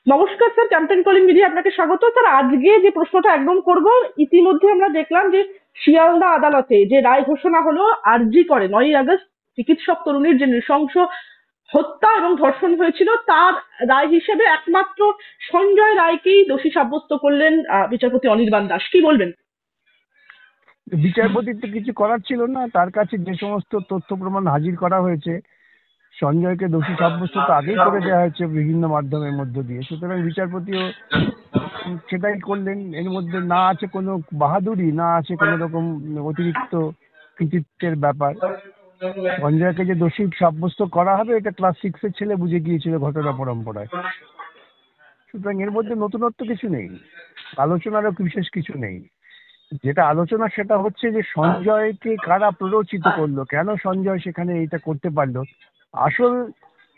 নমস্কার sir, campaign calling media আপনাকে স্বাগত। স্যার, আজকে যে প্রশ্নটা একদম করব, ইতিমধ্যে আমরা দেখলাম যে শিয়ালদা আদালতে যে রায় ঘোষণা হলো আরজি করে 9ই আগস্ট চিকিৎসক তরুণীর যে নৃশংস হত্যা এবং ধর্ষণ হয়েছিল তার রায় হিসেবে একমাত্র সঞ্জয় রায়কেই দোষী সাব্যস্ত করলেন বিচারপতি অনির্বাণ দাস। কি বলবেন? বিচারপতির তো কিছু করার ছিল না, তার কাছে যে সমস্ত তথ্য প্রমাণ হাজির করা হয়েছে সঞ্জয়কে দোষী সাব্যস্ত তো আগেই করে দেওয়া হয়েছে বিভিন্ন মাধ্যমের মধ্য দিয়ে, সুতরাং বিচারপতিও সেটাই করলেন। এর মধ্যে না আছে কোনো বাহাদুরি, না আছে কোনো রকম অতিরিক্ত কৃতিত্বের ব্যাপার। সঞ্জয়কে যে দোষী সাব্যস্ত করা হবে এটা ক্লাস 6-এর ছেলে বুঝে গিয়েছিল ঘটনা পরম্পরায়, সুতরাং এর মধ্যে নতুনত্ব কিছু নেই, আলোচনারও বিশেষ কিছু নেই। যেটা আলোচনা সেটা হচ্ছে যে সঞ্জয়কে কারা প্ররোচিত করলো, কেন সঞ্জয় সেখানে এটা করতে পারলো, আসল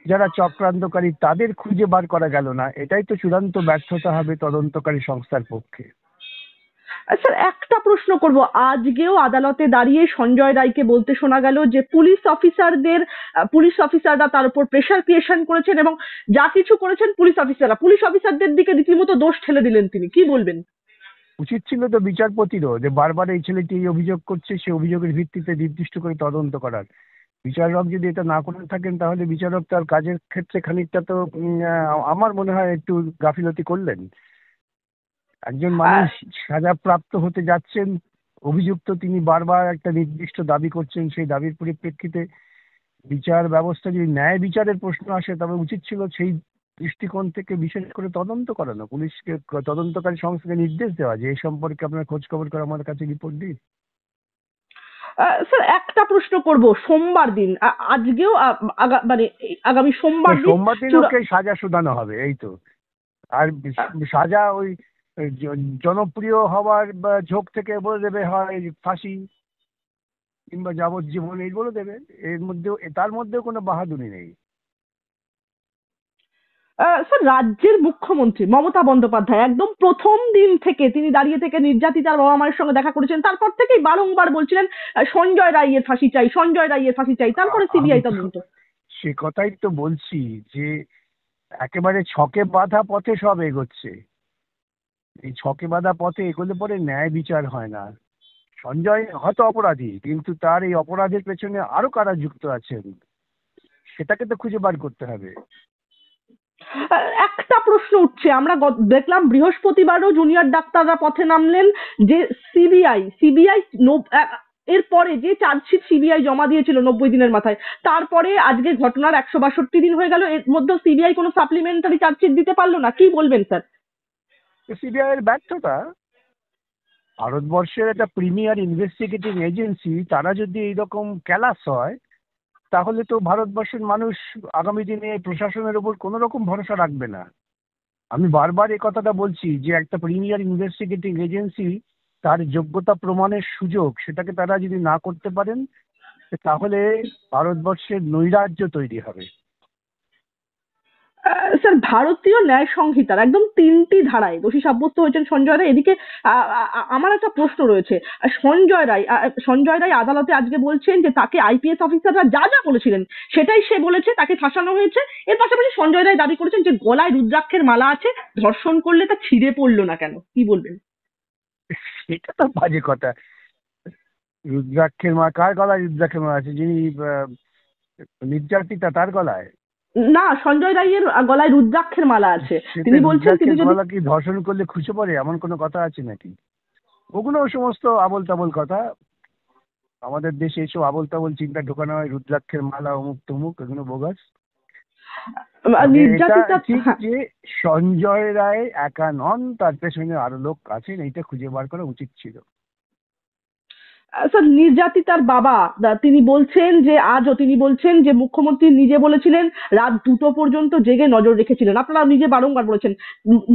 যারা চক্রান্তকারী তাদের খুঁজে বার করা গেল না, এটাই তো চূড়ান্ত ব্যর্থতা হবে তদন্তকারী সংস্থার পক্ষে। স্যার, একটা প্রশ্ন করব। আজকেও আদালতে দাঁড়িয়ে সঞ্জয় রায়কে বলতে শোনা গেল যে পুলিশ অফিসাররা তার উপর প্রেশার ক্রিয়েশন করেছেন এবং যা কিছু করেছেন পুলিশ অফিসারদের দিকে রীতিমতো দোষ ঠেলে দিলেন তিনি। কি বলবেন? উচিত ছিল তো বিচারপতিরও যে বারবার এই ছেলেটি এই অভিযোগ করছে, সে অভিযোগের ভিত্তিতে নির্দিষ্ট করে তদন্ত করার। বিচারক যদি এটা না করে থাকেন তাহলে বিচারক তার কাজের ক্ষেত্রে খানিকটা তো আমার মনে হয় একটু গাফিলতি করলেন। একজন মানুষ সাজাপ্রাপ্ত হতে যাচ্ছেন, অভিযুক্ত, তিনি বারবার একটা নির্দিষ্ট দাবি করছেন, সেই দাবির পরিপ্রেক্ষিতে বিচার ব্যবস্থা যদি ন্যায় বিচারের প্রশ্ন আসে তবে উচিত ছিল সেই দৃষ্টিকোণ থেকে বিশেষ করে তদন্ত করানো, পুলিশকে তদন্তকারী সংস্থাকে নির্দেশ দেওয়া যে এই সম্পর্কে আপনার খোঁজ খবর করে আমার কাছে রিপোর্ট দিন। স্যার, একটা প্রশ্ন করব। সোমবার দিন আজকেও মানে আগামী সোমবার দিন সোমবার দিন ওকে সাজা শোনানো হবে, এই তো। আর সাজা ওই জনপ্রিয় হওয়ার বা ঝোঁক থেকে বলে দেবে হয় ফাঁসি কিংবা যাবজ্জীবন, এই বলে দেবে। এর মধ্যেও তার মধ্যেও কোনো বাহাদুরি নেই। স্যার, রাজ্যের মুখ্যমন্ত্রী মমতা বন্দ্যোপাধ্যায় একদম প্রথম দিন থেকে তিনি দাঁড়িয়ে থেকে নির্যাতিতার বাবা মায়ের সঙ্গে দেখা করেছেন, তারপর থেকেই বারংবার বলছিলেন সঞ্জয় রায়ের ফাঁসি চাই, সঞ্জয় রায়ের ফাঁসি চাই, তারপরে আমি সিবিআই তো তদন্ত। সে কথাই তো বলছি যে একেবারে ছকে বাঁধা পথে সব এগোচ্ছে। এই ছকে বাঁধা পথে এগোলে পরে ন্যায় বিচার হয় না। সঞ্জয় হয়তো অপরাধী, কিন্তু তার এই অপরাধের পেছনে আরো কারা যুক্ত আছেন সেটাকে তো খুঁজে বার করতে হবে। একটা প্রশ্ন উঠছে, আমরা দেখলাম বৃহস্পতিবারও জুনিয়র ডাক্তাররা পথে নামলেন যে সিবিআই এরপরে যে চার্জশিট সিবিআই জমা দিয়েছিল 90 দিনের মাথায়, তারপরে আজকে ঘটনার 162 দিন হয়ে গেল, এর মধ্যে সিবিআই কোনো সাপ্লিমেন্টারি চার্জশিট দিতে পারলো না। কি বলবেন স্যার? সিবিআই এর ব্যর্থতা। ভারতবর্ষের একটা প্রিমিয়ার ইনভেস্টিগেটিং এজেন্সি তারা যদি এইরকম ক্যালাস হয় তাহলে তো ভারতবর্ষের মানুষ আগামী দিনে প্রশাসনের উপর কোনো রকম ভরসা রাখবে না। আমি বারবার এই কথাটা বলছি যে একটা প্রিমিয়ার ইনভেস্টিগেটিং এজেন্সি তার যোগ্যতা প্রমাণের সুযোগ সেটাকে তারা যদি না করতে পারেন তাহলে ভারতবর্ষের নৈরাজ্য তৈরি হবে। স্যার, ভারতীয় ন্যায় সংহিতার একদম 3টি ধারায় দোষী সাব্যস্ত হয়েছেন সঞ্জয় রায়। এদিকে আমার একটা প্রশ্ন রয়েছে। সঞ্জয় রায় আদালতে আজকে বলছেন যে তাকে আইপিএস অফিসাররা যা যা বলেছিলেন সেটাই সে বলেছে, তাকে ফাঁসানো হয়েছে। এর পাশাপাশি সঞ্জয় রায় দাবি করেছেন যে গলায় রুদ্রাক্ষের মালা আছে, ধর্ষণ করলে তা ছিঁড়ে পড়লো না কেন। কি বলবেন? এটা তো বাজে কথা। রুদ্রাক্ষের মা কার গলায় রুদ্রাক্ষের মা আছে? যিনি নির্যাতিতা তার গলায়? না, সঞ্জয় রায়ের গলায় রুদ্রাক্ষের মালা আছে। সেটা তিনি বলছেন তিনি রুদ্রাক্ষের যদি গলা কি ধর্ষণ করলে খুঁজে পড়ে এমন কোনো কথা আছে নাকি? ওগুলো সমস্ত আবোল তাবোল কথা। আমাদের দেশে এসব আবোল তাবোল চিন্তা ঢোকানো হয়, রুদ্রাক্ষের মালা অমুক তমুক, এগুলো বোগাস। তবে এটা নির্যাতিতা। ঠিক হ্যাঁ। যে সঞ্জয় রায় একা নন, তার পেছনে আরো লোক আছেন, এইটা খুঁজে বার করা উচিত ছিল। স্যার, নির্যাতিতার বাবা তিনি বলছেন যে মুখ্যমন্ত্রী নিজে বলেছিলেন রাত 2টো পর্যন্ত জেগে নজর রেখেছিলেন। আপনারা নিজে বারংবার বলেছেন।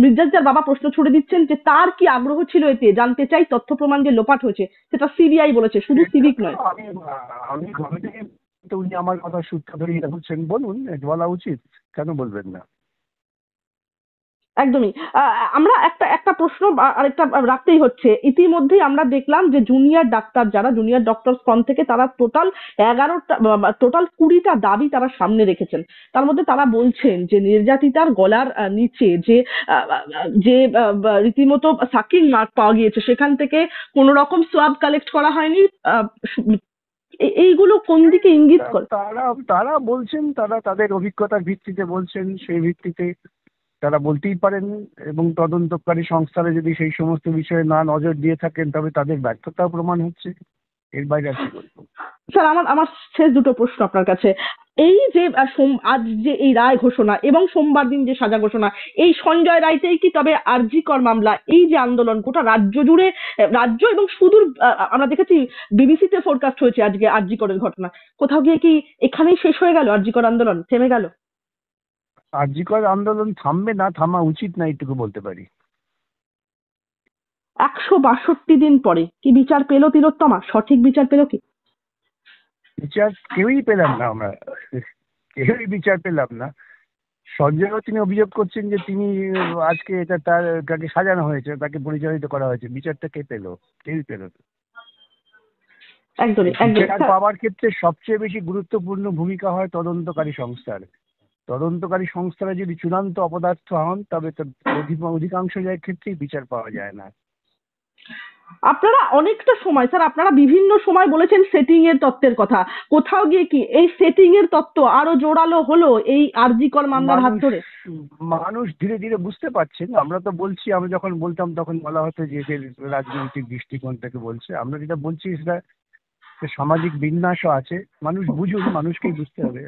নির্যাতিতার বাবা প্রশ্ন ছুড়ে দিচ্ছেন যে তার কি আগ্রহ ছিল এতে, জানতে চাই তথ্য প্রমাণ যে লোপাট হয়েছে সেটা সিবিআই বলেছে, শুধু এটা সিভিক তো নয়। আমি আমি ঘরে থেকে তো উনি আমার কথা সূত্র ধরে এটা বলছেন, বলুন, এটা বলা উচিত, কেন বলবেন না? একদমই। আমরা একটা একটা প্রশ্ন আরেকটা রাখতেই হচ্ছে। ইতিমধ্যেই আমরা দেখলাম যে জুনিয়র ডাক্তার যারা জুনিয়র ডক্টর ফ্রন্ট থেকে তারা টোটাল 11টা টোটাল 20টা দাবি তারা সামনে রেখেছেন। তার মধ্যে তারা বলছেন যে নির্যাতিতার গলার নিচে যে যে রীতিমতো সাকিং মার্ক পাওয়া গিয়েছে সেখান থেকে কোনো রকম সোয়াব কালেক্ট করা হয়নি। এইগুলো কোন দিকে ইঙ্গিত করে? তারা তারা বলছেন, তারা তাদের অভিজ্ঞতার ভিত্তিতে বলছেন, সেই ভিত্তিতে তারা বলতেই পারেন। এবং তদন্তকারী সংস্থারা যদি সেই সমস্ত বিষয়ে না নজর দিয়ে থাকেন তবে তাদের ব্যর্থতাও প্রমাণ হচ্ছে। এর বাইরে আর কি বলবো। স্যার, আমার আমার শেষ দুটো প্রশ্ন আপনার কাছে। এই যে আজ যে এই রায় ঘোষণা এবং সোমবার দিন যে সাজা ঘোষণা, এই সঞ্জয় রায়তেই কি তবে আরজি কর মামলা, এই যে আন্দোলন গোটা রাজ্য জুড়ে, রাজ্য এবং সুদূর, আমরা দেখেছি বিবিসিতে ফোরকাস্ট হয়েছে আজকে আরজি করের ঘটনা, কোথাও গিয়ে কি এখানেই শেষ হয়ে গেল? আরজি কর আন্দোলন থেমে গেল? আরজি কর আন্দোলন থামবে না, থামা উচিত না, এইটুকু বলতে পারি। 162 দিন পরে কি বিচার পেল তিলোত্তমা? সঠিক বিচার পেল কি? বিচার কেউই পেলাম না আমরা, কেউই বিচার পেলাম না। সঞ্জয়ও তিনি অভিযোগ করছেন যে তিনি আজকে এটা তাকে সাজানো হয়েছে, তাকে পরিচালিত করা হয়েছে। বিচারটা কে পেল? কেউই পেল না। একদমই একদমই বিচার পাওয়ার ক্ষেত্রে সবচেয়ে বেশি গুরুত্বপূর্ণ ভূমিকা হয় তদন্তকারী সংস্থার। তদন্তকারী সংস্থারা যদি চূড়ান্ত অপদার্থ হন তবে তো অধিকাংশ ক্ষেত্রেই বিচার পাওয়া যায় না। আপনারা অনেকটা সময়, স্যার, আপনারা বিভিন্ন সময় বলেছেন সেটিং এর তত্ত্বের কথা, কোথাও গিয়ে কি এই সেটিং এর তত্ত্ব আরো জোরালো হলো এই আরজি কর মামলার হাত মানুষ ধরে? মানুষ ধীরে ধীরে বুঝতে পারছেন। আমরা তো বলছি, আমরা যখন বলতাম তখন বলা হতো যে এদের রাজনৈতিক দৃষ্টিকোণ থেকে বলছে। আমরা যেটা বলছি সেটা সামাজিক বিন্যাসও আছে। মানুষ বুঝুন, মানুষকেই বুঝতে হবে।